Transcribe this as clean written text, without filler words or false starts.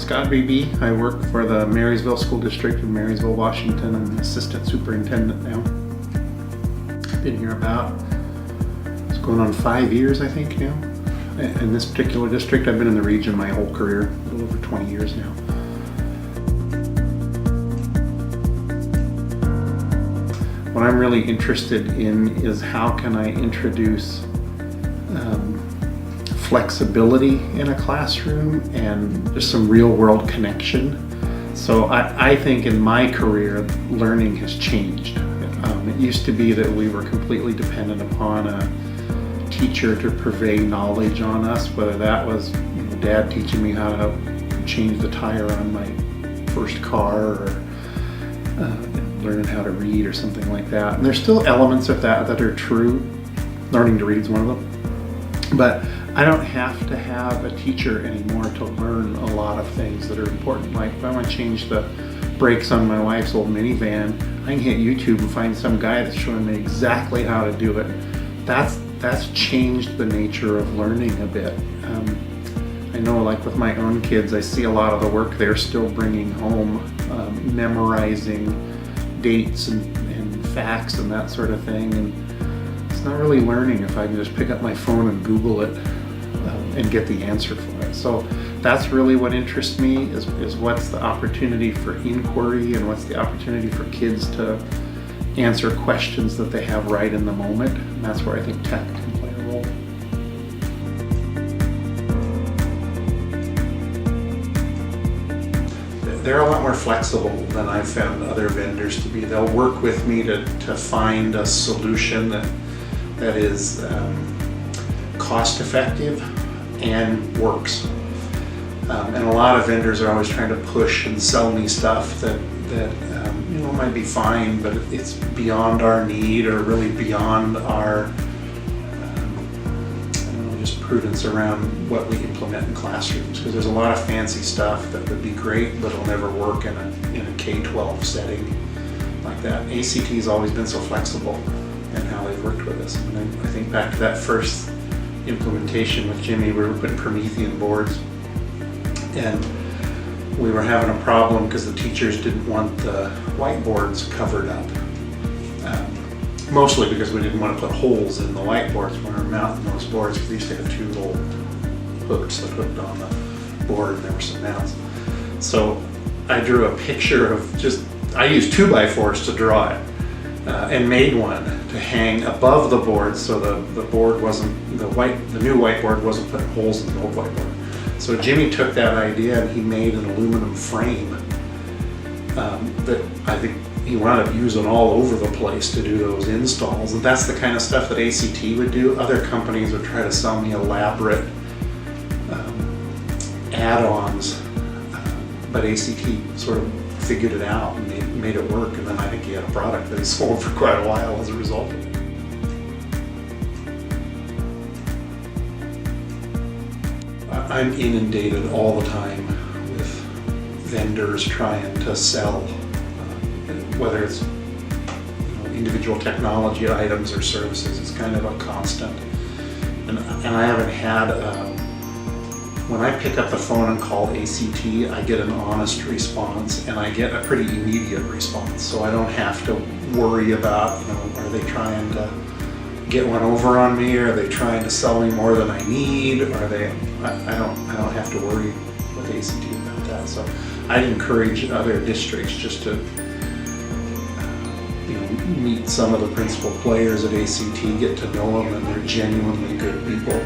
Scott Beebe. I work for the Marysville School District in Marysville, Washington. I'm an assistant superintendent now. Been here about, it's going on 5 years, I think now. In this particular district, I've been in the region my whole career, a little over 20 years now. What I'm really interested in is how can I introduce flexibility in a classroom and just some real world connection. So I think in my career, learning has changed. It used to be that we were completely dependent upon a teacher to purvey knowledge on us, whether that was Dad teaching me how to change the tire on my first car, or learning how to read or something like that. And there's still elements of that are true. Learning to read is one of them. But I don't have to have a teacher anymore to learn a lot of things that are important. Like if I want to change the brakes on my wife's old minivan, I can hit YouTube and find some guy that's showing me exactly how to do it. That's changed the nature of learning a bit. I know, like with my own kids, I see a lot of the work they're still bringing home, memorizing dates and facts and that sort of thing. And it's not really learning if I can just pick up my phone and Google it and get the answer for it. So that's really what interests me, is what's the opportunity for inquiry and what's the opportunity for kids to answer questions that they have right in the moment. And that's where I think tech can play a role. They're a lot more flexible than I've found other vendors to be. They'll work with me to find a solution that is cost effective and works. And a lot of vendors are always trying to push and sell me stuff that might be fine, but it's beyond our need, or really beyond our just prudence around what we implement in classrooms. Because there's a lot of fancy stuff that would be great, but it'll never work in a K-12 setting like that. ACT has always been so flexible in how they've worked with us. And I think back to that first implementation with Jimmy, we were putting Promethean boards, and we were having a problem because the teachers didn't want the whiteboards covered up. Mostly because we didn't want to put holes in the whiteboards when we were mounting those boards, because they used to have 2 little hooks that hooked on the board, and there were some mounts. So I drew a picture of I used 2x4s to draw it, and made one to hang above the board, so the board wasn't, the new whiteboard wasn't putting holes in the old whiteboard. So Jimmy took that idea and he made an aluminum frame that I think he wound up using all over the place to do those installs. And that's the kind of stuff that ACT would do. Other companies would try to sell me elaborate add-ons, but ACT sort of figured it out and made it work. And then I think he had a product that he sold for quite a while as a result of it. I'm inundated all the time with vendors trying to sell, whether it's individual technology items or services. It's kind of a constant. And I haven't had, when I pick up the phone and call ACT, I get an honest response, and I get a pretty immediate response. So I don't have to worry about, are they trying to get one over on me, or are they trying to sell me more than I need, or are they, I don't have to worry with ACT about that. So I'd encourage other districts just to meet some of the principal players at ACT, get to know them, and they're genuinely good people.